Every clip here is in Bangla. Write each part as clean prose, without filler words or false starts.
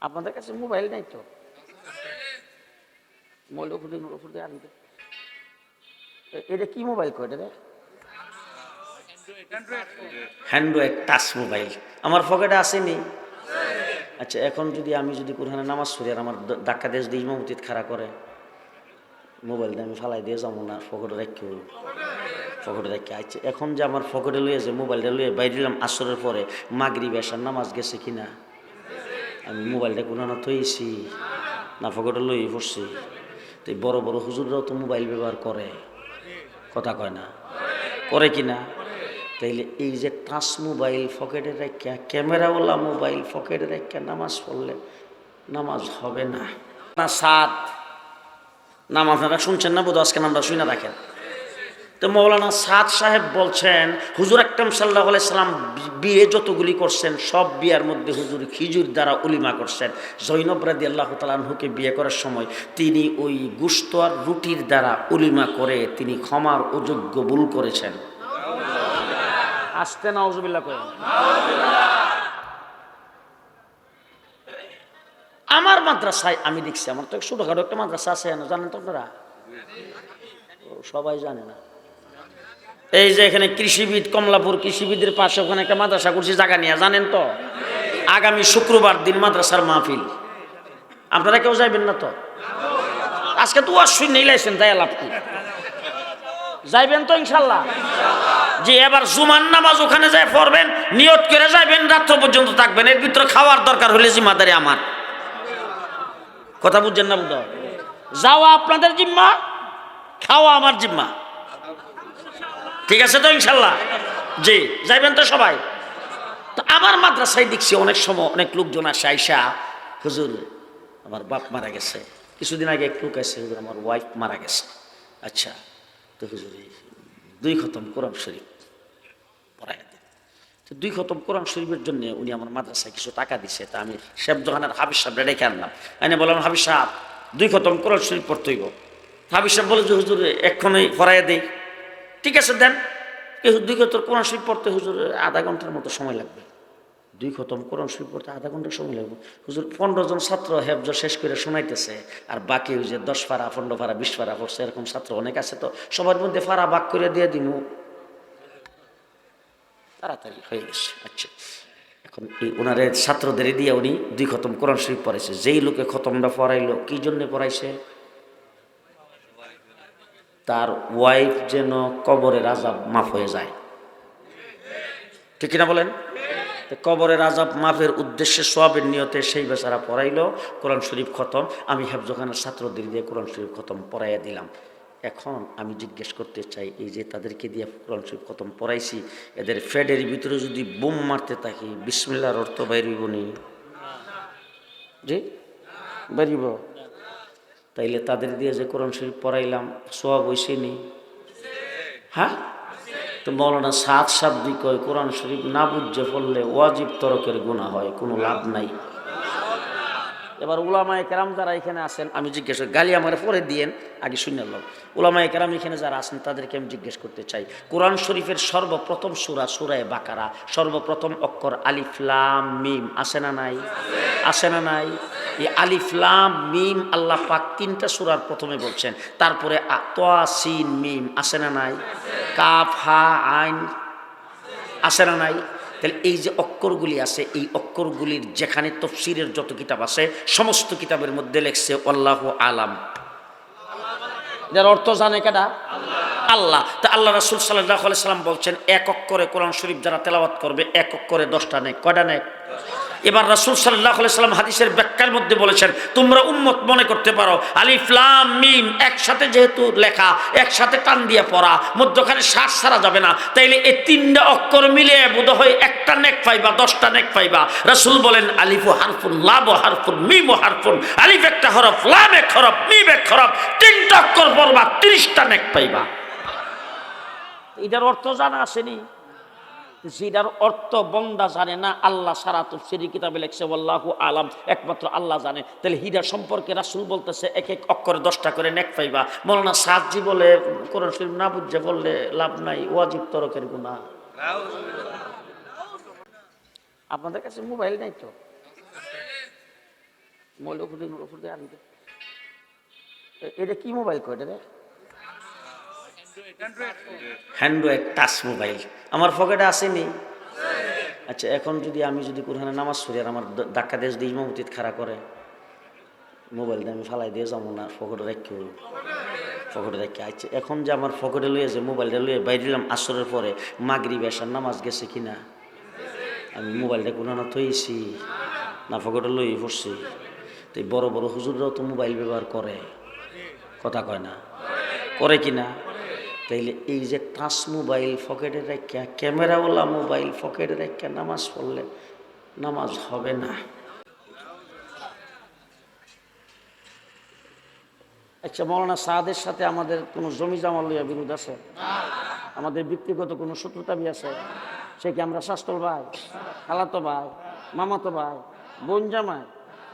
আপনাদের কাছে মোবাইল নাই তো? মোবাইল উপর দিয়ে আনতে, এটা কি মোবাইল কয় এটা? হ্যান্ড্রয়েড টাচ মোবাইল আমার পকেটে আসেনি। আচ্ছা, এখন যদি আমি কোরআনে নামাজ পড়ি আর আমার ধাক্কা দেশ দিয়ে ইমামতিত খাড়া করে, মোবাইলটা আমি ফালাই দিয়ে যাবো না, পকেটে রেখে আচ্ছা, এখন যে আমার পকেটে লইয়েছে মোবাইলটা লইয়ে বাইরে দিলাম আসরের পরে, মাগরিব এশার নামাজ গেছে কিনা, আমি মোবাইলটা কোনো না থইছি না পকেটে লইয়ে পড়ছি। তো বড় বড় হুজুররাও তো মোবাইল ব্যবহার করে, কথা কয় না, করে কিনা? তাইলে এই যে টাচ মোবাইল পকেটে রেখা, ক্যামেরাওয়ালা মোবাইল পকেটে রেখা নামাজ পড়লে নামাজ হবে না। সাত নাম আপনারা শুনছেন না বোধ, আজকে নামটা শুনে রাখেন। তো মৌলানা সাদ সাহেব বলছেন, হুজুর আকরাম সাল্লাল্লাহু আলাইহি সাল্লাম বিয়ে যতগুলি করছেন সব বিয়ার মধ্যে হুজুর খিজুর দ্বারা উলিমা করছেন। জৈনব রাদিয়াল্লাহু তাআলা আনহুকে বিয়ে করার সময় তিনি ওই গুস্ত আর রুটির দ্বারা উলিমা করে তিনি ক্ষমার অযোগ্য ভুল করেছেন। আস্তে নাউজুবিল্লাহ করেন। আমার মাদ্রাসায় আমি দেখছি, আমার তো ছোটখাটো একটা মাদ্রাসা আছে, জানেন তো আপনারা? সবাই জানে না। এই যে এখানে কৃষিবিদ, কমলাপুর কৃষিবিদের পাশে ওখানে একটা মাদ্রাসা করছি জায়গা নিয়ে, জানেন তো? আগামী শুক্রবার দিন মাদ্রাসার মাহফিল, আপনারা কেউ যাইবেন না তো? আজকে তো অশ্বই নেই লাইছেন, যাই লাভ কি? যাইবেন তো ইনশাল্লাহ? যে এবার জুমার নামাজ ওখানে যাই পড়বেন, নিয়ত করে যাইবেন, রাত্র পর্যন্ত থাকবেন। এর ভিতরে খাওয়ার দরকার হলে জিম্মাদারি আমার। কথা বুঝছেন না? বুঝ যাওয়া আপনাদের জিম্মা, খাওয়া আমার জিম্মা। ঠিক আছে তো ইনশাল্লাহ? জি, যাইবেন তো সবাই? তো আমার মাদ্রাসায় দেখছি অনেক সময় অনেক লোকজন আসে, আইসা হুজুর আমার বাপ মারা গেছে, কিছুদিন আগে এক লোক আছে, হুজুর আমার ওয়াইফ মারা গেছে। আচ্ছা, তো হুজুর 2 খতম কোরআন শরীফ পড়াই দেন। তো 2 খতম কোরআন শরীফের জন্য উনি আমার মাদ্রাসায় কিছু টাকা দিছে। তা আমি শেবদোহানের হাফিজ সাহেব রেখে আনলাম, এনে বললাম হাফিজ সাহেব 2 খতম কোরআন শরীফ পড়তে হইব। হাফিজ সাহেব বলে যে হুজুর এক্ষণই পড়াইয়া দেই। ঠিক আছে দেন। 2 খতম কোরআন শরীফ পড়তে হুজুর আধা ঘন্টার মতো সময় লাগবে। 2 খতম কোরআন শরীফ পড়তে আধা ঘন্টা সময় লাগবে। হুজুর 15 জন ছাত্র হেফজ শেষ করে শোনাইতেছে, আর বাকি ওই যে 10 পারা 15 পারা 20 পারা পড়ছে, এরকম ছাত্র অনেক আছে। তো সবার মধ্যে পারা ভাগ করে দিয়ে দিব, তাড়াতাড়ি হয়ে গেছে। আচ্ছা, এখন এই ওনার ছাত্রদের দিয়ে উনি 2 খতম কোরআন শরীফ পড়াইছে। যেই লোকে খতমটা পড়াইলো, কি জন্য পড়াইছে? তার ওয়াইফ যেন কবরের আযাব মাফ হয়ে যায়। ঠিক কিনা বলেন? কবরের আযাব মাফের উদ্দেশ্যে সওয়াবের নিয়তে সেই বেচারা পড়াইলো কোরআন শরীফ খতম। আমি হেফজখানার ছাত্রদের দিয়ে কোরআন শরীফ খতম পড়াইয়া দিলাম। এখন আমি জিজ্ঞেস করতে চাই, এই যে তাদেরকে দিয়ে কোরআন শরীফ খতম পড়াইছি, এদের ফেডের ভিতরে যদি বোম মারতে থাকি, বিসমিল্লাহর অর্থ বাইরিব নি? জি বাইরিব? তাইলে তাদের দিয়ে যে কোরআন শরীফ পড়াইলাম সওয়াব হইছে নি? হ্যাঁ। তো মৌলানা সাত শাব্দি কয় কোরআন শরীফ না বুঝে পড়লে ওয়াজিব তরকের গুনাহ হয়, কোনো লাভ নাই। এবার উলামায়ে কেরাম যারা এখানে আছেন, আমি জিজ্ঞেস করি, গালি আমার পরে দিয়েন, আগে শুনে নাও। উলামায়ে কেরাম এখানে যারা আছেন তাদেরকে আমি জিজ্ঞেস করতে চাই, কোরআন শরীফের সর্বপ্রথম সূরা সূরা বাকারা, সর্বপ্রথম অক্ষর আলিফ লাম মিম আছে না নাই? আছে না নাই? এই আলিফ লাম মিম আল্লাহ পাক 3টা সূরার প্রথমে বলছেন। তারপরে তা সিন মিম আছে না নাই? কাফ হা আইন আছে না নাই? তাহলে এই যে অক্ষরগুলি আছে, এই অক্ষরগুলির যেখানে তাফসীরের যত কিতাব আছে সমস্ত কিতাবের মধ্যে লেখছে আল্লাহু আলাম। যার অর্থ জানে কেডা? আল্লাহ। তা আল্লাহ রাসূল সাল্লাল্লাহু আলাইহি সাল্লাম বলছেন, এক অক্ষরে কোরআন শরীফ যারা তেলাওয়াত করবে, এক অক্ষরে 10টা নেক। কয়টা নেক? এবার রাসূল সাল্লাল্লাহু আলাইহি সাল্লাম হাদিসের ব্যাখ্যার মধ্যে বলেছেন, তোমরা উম্মত মনে করতে পারো আলিফ লাম মিম একসাথে যেহেতু লেখা, একসাথে টান দিয়ে পড়া, মধ্যখানে শ্বাস ছাড়া যাবে না, তাইলে এই 3টা অক্ষর মিলে বোধহয় 1টা নেক পাইবা, 10টা নেক পাইবা। রাসূল বলেন, আলিফু হারফুন, লামু হারফুন, মিমু হারফুন। আলিফ একটা হরফ, লাম এক হরফ, মিম এক হরফ, 3টা অক্ষর পড়বা, 30টা নেক পাইবা। এটার অর্থ জানা আসেনি? যেটার অর্থ বন্দা জানে না, আল্লাহ সারা তাফসীরের কিতাবে লেখছে আল্লাহু আলাম, একমাত্র আল্লাহ জানে। তাহলে হীরা সম্পর্কে রাসূল বলতেছে এক এক অক্ষরে 10টা করে নেক পাইবা। মৌলানা সাদজি বলে কোরআন শরীফ না বুঝে বললে লাভ নাই, ওয়াজিব তরকের গুনাহ। আপনাদের কাছে মোবাইল নাই তো? মোবাইল উপর দিয়ে আনতে এটা কি মোবাইল কয় এটা? হ্যান্ড্রয়েড টাচ মোবাইল আমার পকেটে আসেনি। আচ্ছা এখন যদি আমি যদি কোরআনে নামাজ পড়ি আর আমার ধাক্কা দেশ দিয়ে ইমামতিত খাড়া করে, মোবাইলটা আমি ফালাই দিয়ে যাবো না, পকেটে রেখে পকেটে রেখে। আচ্ছা এখন যে আমার পকেটে লইয়ে যে মোবাইলটা লইয়ে বাইরে দিলাম আসরের পরে, মাগরিব এশার নামাজ গেছে কিনা, আমি মোবাইলটা কোরআনে থইছি না পকেটে লইয়ে পড়ছি? তো বড় বড় হুজুররাও তো মোবাইল ব্যবহার করে, কথা কয় না, করে কিনা? তাইলে এই যে টাচ মোবাইল পকেটে রেখা, ক্যামেরাওয়ালা মোবাইল পকেটে রেখা নামাজ পড়লে নামাজ হবে না। আচ্ছা মৌলানা সাদের সাথে আমাদের কোনো জমি জমা লইয়া বিরোধ আছে? আমাদের ব্যক্তিগত কোনো শত্রুতা আছে? সে কি আমরা শাস্তল ভাই, খালাতো ভাই, মামাতো ভাই, বোন জামাই,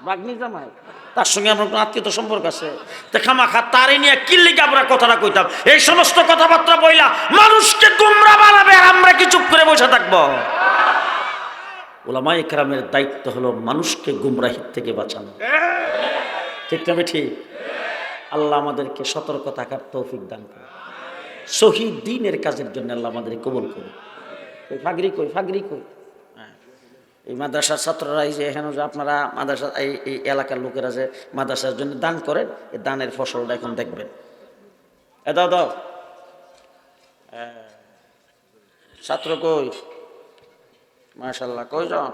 বাগ্নি জামাই, তার সঙ্গে আমার কোনো আত্মীয়তা সম্পর্ক আছে? তা খামাখা তারে নিয়ে কিল্লিকে আমরা কথাটা কইতাম, এই সমস্ত কথাবার্তা বইলা মানুষকে গুমরা বানাবে আর আমরা কি চুপ করে বসে থাকবো? উলামা ইকরামের দায়িত্ব হলো মানুষকে গুমরাহির থেকে বাঁচানো, ঠিক না ঠিক? আল্লাহ আমাদেরকে সতর্ক থাকার তৌফিক দান করে, শহীদ দ্বীনের কাজের জন্য আল্লাহ আমাদের কবুল করে। ফাগরি কই, ফাগরি কই? এই মাদ্রাসার ছাত্ররা এই যে এখানে যে আপনারা মাদ্রাসা এই এলাকার লোকেরা যে মাদ্রাসার জন্য দান করেন, এই দানের ফসলটা এখন দেখবেন। দাও দাও, ছাত্র কই? মাশাআল্লাহ, কয়জন?